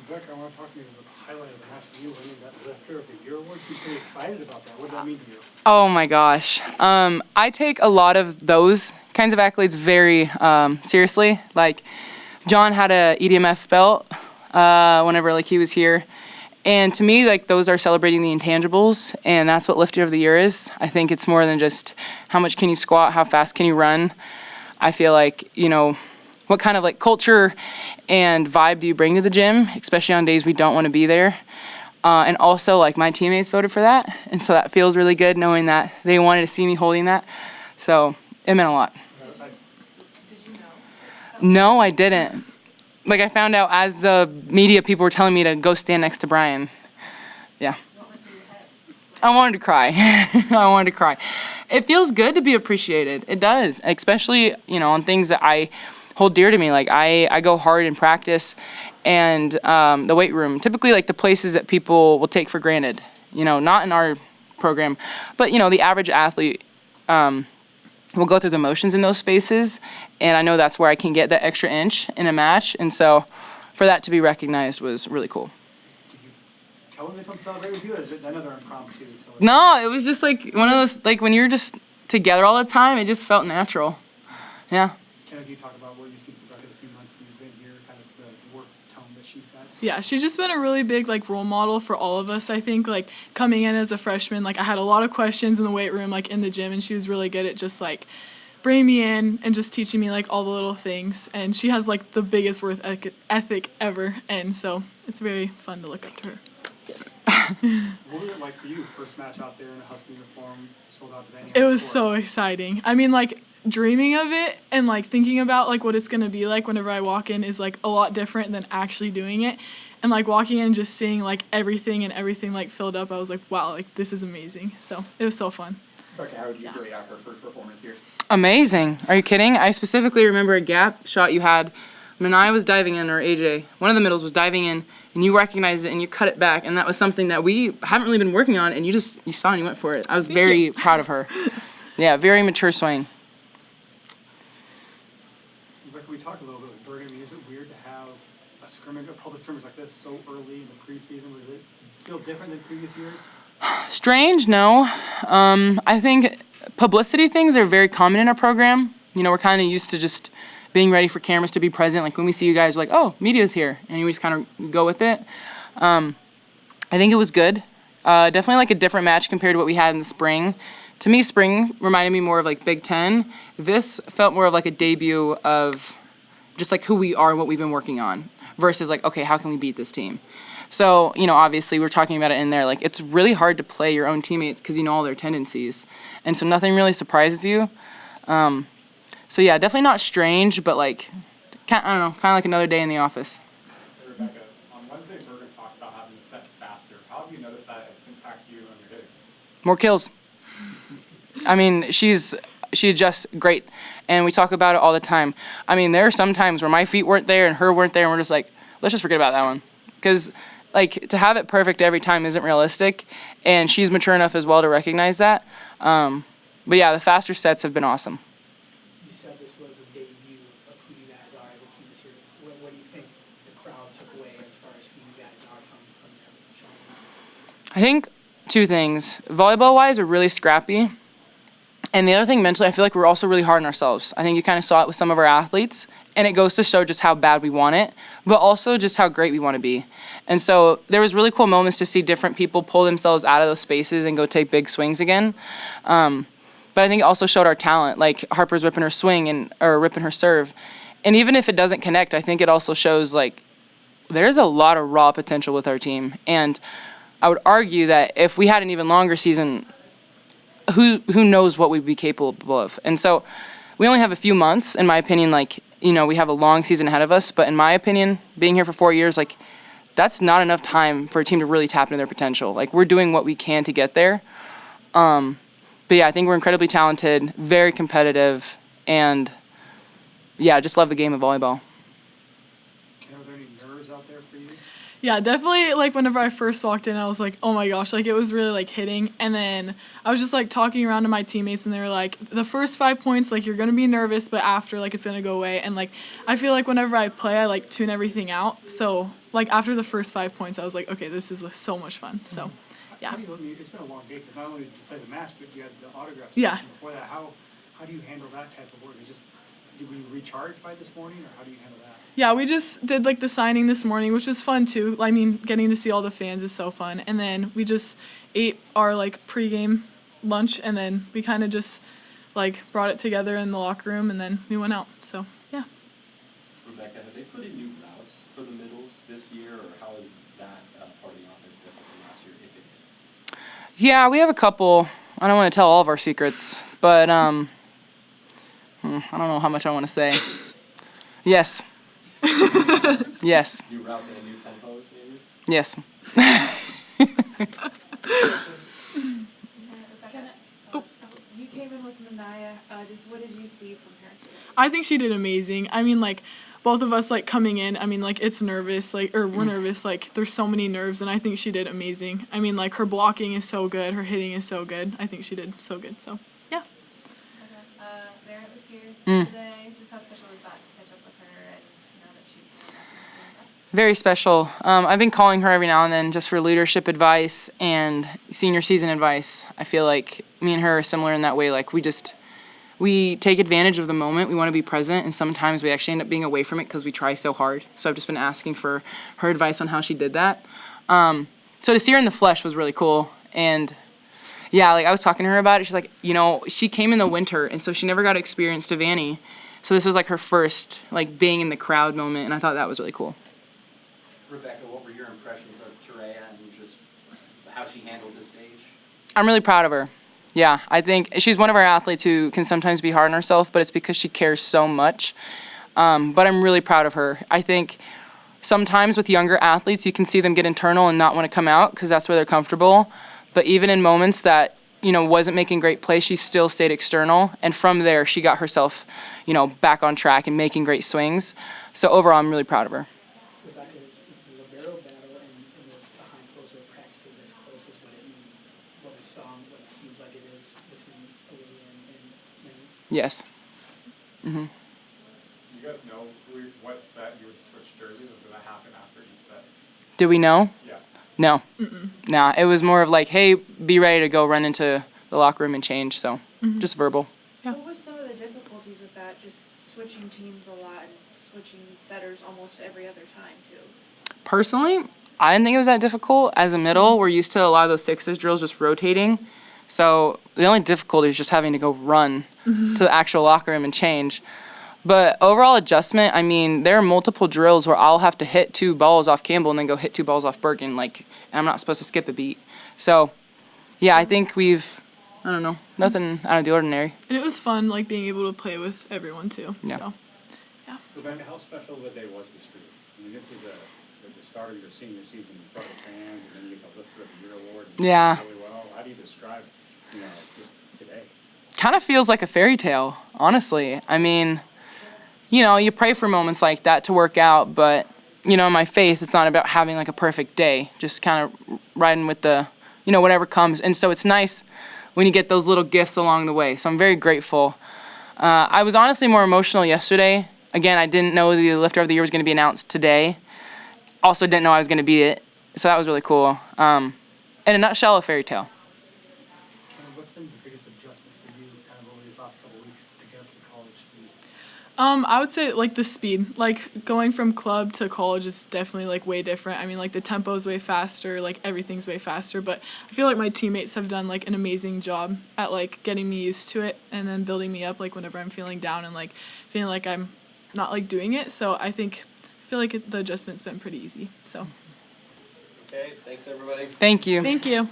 Rebekah, I want to talk to you about the highlight of the match for you winning that Lifter of the Year award. She's pretty excited about that. What does that mean to you? Oh my gosh. I take a lot of those kinds of accolades very seriously. Like, John had a EDMF belt whenever like he was here. And to me, like, those are celebrating the intangibles, and that's what Lifter of the Year is. I think it's more than just how much can you squat, how fast can you run. I feel like, you know, what kind of like culture and vibe do you bring to the gym, especially on days we don't want to be there. And also, like, my teammates voted for that, and so that feels really good knowing that they wanted to see me holding that. So it meant a lot. Did you know? No, I didn't. Like, I found out as the media people were telling me to go stand next to Brian. Yeah. What went through your head? I wanted to cry. I wanted to cry. It feels good to be appreciated. It does, especially, you know, on things that I hold dear to me. Like, I go hard in practice and the weight room, typically like the places that people will take for granted, you know, not in our program, but, you know, the average athlete will go through the motions in those spaces, and I know that's where I can get that extra inch in a match, and so for that to be recognized was really cool. Did you tell them to come celebrate with you? Or is it another impromptu? No, it was just like one of those, like, when you're just together all the time, it just felt natural. Yeah. Kenna, can you talk about what you've seen from Rebekah the few months you've been here, kind of the work tone that she sets? Yeah, she's just been a really big, like, role model for all of us, I think. Like, coming in as a freshman, like, I had a lot of questions in the weight room, like, in the gym, and she was really good at just, like, bringing me in and just teaching me, like, all the little things. And she has, like, the biggest work ethic ever, and so it's very fun to look up to her. What was it like for you, first match out there in a Husker uniform, sold out venue? It was so exciting. I mean, like, dreaming of it and, like, thinking about, like, what it's going to be like whenever I walk in is, like, a lot different than actually doing it. And, like, walking in and just seeing, like, everything, like, filled up, I was like, wow, like, this is amazing. So it was so fun. Rebekah, how would you grade out her first performance here? Amazing. Are you kidding? I specifically remember a gap shot you had. Manaia was diving in, or AJ, one of the middles was diving in, and you recognized it and you cut it back, and that was something that we haven't really been working on, and you saw and you went for it. I was very proud of her. Yeah, very mature swing. Rebekah, we talked a little bit with Bergen. I mean, is it weird to have a public scrimmage like this so early in the preseason? Does it feel different than previous years? Strange, no. I think publicity things are very common in our program. You know, we're kind of used to just being ready for cameras to be present. Like, when we see you guys, like, oh, media's here, and we just kind of go with it. I think it was good. Definitely like a different match compared to what we had in the spring. To me, spring reminded me more of like Big Ten. This felt more of like a debut of just like who we are and what we've been working on versus like, okay, how can we beat this team? So, you know, obviously we're talking about it in there. Like, it's really hard to play your own teammates because you know all their tendencies. And so nothing really surprises you. So, yeah, definitely not strange, but, like, I don't know, kind of like another day in the office. Hey, Rebekah, on Wednesday, Bergen talked about having to set faster. How have you noticed that impact you on your hitting? More kills. I mean, she's just great, and we talk about it all the time. I mean, there are some times where my feet weren't there and her weren't there, and we're just like, let's just forget about that one. Because, like, to have it perfect every time isn't realistic, and she's mature enough as well to recognize that. But, yeah, the faster sets have been awesome. You said this was a debut of who you guys are as a team this year. What do you think the crowd took away as far as who you guys are from them showing up? I think two things. Volleyball-wise, we're really scrappy. And the other thing, mentally, I feel like we're also really hard on ourselves. I think you kind of saw it with some of our athletes, and it goes to show just how bad we want it, but also just how great we want to be. And so there was really cool moments to see different people pull themselves out of those spaces and go take big swings again. But I think it also showed our talent, like Harper's ripping her swing or ripping her serve. And even if it doesn't connect, I think it also shows, like, there's a lot of raw potential with our team. And I would argue that if we had an even longer season, who knows what we'd be capable of. And so we only have a few months, in my opinion. Like, you know, we have a long season ahead of us, but in my opinion, being here for 4 years, like, that's not enough time for a team to really tap into their potential. Like, we're doing what we can to get there. But yeah, I think we're incredibly talented, very competitive, and yeah, just love the game of volleyball. Are there any nerves out there for you? Yeah, definitely, like, whenever I first walked in, I was like, oh my gosh, like, it was really, like, hitting. And then I was just, like, talking around to my teammates, and they were like, the first 5 points, like, you're going to be nervous, but after, like, it's going to go away. And, like, I feel like whenever I play, I, like, tune everything out. So like after the first 5 points, I was like, okay, this is so much fun. So, yeah. How do you, I mean, it's been a long day, because not only did you play the match, but you had the autograph Yeah. section before that. How do you handle that type of work? Did we recharge by this morning, or how do you handle that? Yeah, we just did like the signing this morning, which was fun too. I mean, getting to see all the fans is so fun. And then we just ate our like pregame lunch, and then we kind of just like brought it together in the locker room, and then we went out. So, yeah. Rebekah, have they put in new routes for the middles this year, or how is that part of the offense different from last year, if it is? Yeah, we have a couple. I don't want to tell all of our secrets, but I don't know how much I want to say. Yes. Yes. New routes and new tempos, maybe? Yes. Kenna, you came in with Manaia. Just what did you see from her today? I think she did amazing. I mean, like, both of us, like, coming in, I mean, like, it's nervous, like, or we're nervous, like, there's so many nerves, and I think she did amazing. I mean, like, her blocking is so good, her hitting is so good. I think she did so good, so, yeah. Merritt was here today. Just how special was that to catch up with her and now that she's back in the school? Very special. I've been calling her every now and then just for leadership advice and senior season advice. I feel like me and her are similar in that way. Like, we take advantage of the moment. We want to be present, and sometimes we actually end up being away from it because we try so hard. So I've just been asking for her advice on how she did that. So to see her in the flesh was really cool. And yeah, like I was talking to her about it. She's like, you know, she came in the winter, and so she never got to experience Devaney. So this was like her first like being in the crowd moment, and I thought that was really cool. Rebekah, what were your impressions of Terrya and just how she handled this stage? I'm really proud of her. Yeah, I think she's one of our athletes who can sometimes be hard on herself, but it's because she cares so much. But I'm really proud of her. I think sometimes with younger athletes, you can see them get internal and not want to come out because that's where they're comfortable. But even in moments that, you know, wasn't making great plays, she still stayed external. And from there, she got herself, you know, back on track and making great swings. So overall, I'm really proud of her. Rebekah, is the libero battle in those behind closed door practices as close as what we saw and what it seems like it is between Olivia and Merritt? Yes. Mm-hmm. You guys know what set you would switch jerseys, or did that happen after each set? Did we know? Yeah. No. Nah, it was more of like, hey, be ready to go run into the locker room and change. So just verbal. Yeah. What was some of the difficulties with that? Just switching teams a lot and switching setters almost every other time too. Personally, I didn't think it was that difficult. As a middle, we're used to a lot of those sixes drills just rotating. So the only difficulty is just having to go run to the actual locker room and change. But overall adjustment, I mean, there are multiple drills where I'll have to hit 2 balls off Campbell and then go hit 2 balls off Bergen, like, and I'm not supposed to skip a beat. So, yeah, I think I don't know, nothing out of the ordinary. And it was fun, like, being able to play with everyone, too. Yeah. So, Rebekah, how special of a day was this for you? I mean, this is the start of your senior season in front of fans, and then you get the Lifter of the Year award. And you Yeah. did really well. How do you describe, just today? Kind of feels like a fairy tale, honestly. I mean, you know, you pray for moments like that to work out, but, you know, in my faith, it's not about having like a perfect day, just kind of riding with the, you know, whatever comes. And so it's nice when you get those little gifts along the way. So I'm very grateful. I was honestly more emotional yesterday. Again, I didn't know the Lifter of the Year was going to be announced today. Also didn't know I was going to be it. So that was really cool. In a nutshell, a fairy tale. What's been the biggest adjustment for you kind of over these last couple of weeks to get up to college speed? I would say, like, the speed. Like, going from club to college is definitely, like, way different. I mean, like, the tempo's way faster, like, everything's way faster. But I feel like my teammates have done, like, an amazing job at, like, getting me used to it and then building me up, like, whenever I'm feeling down and, like, feeling like I'm not, like, doing it. So I feel like the adjustment's been pretty easy, so. Okay, thanks everybody. Thank you. Thank you.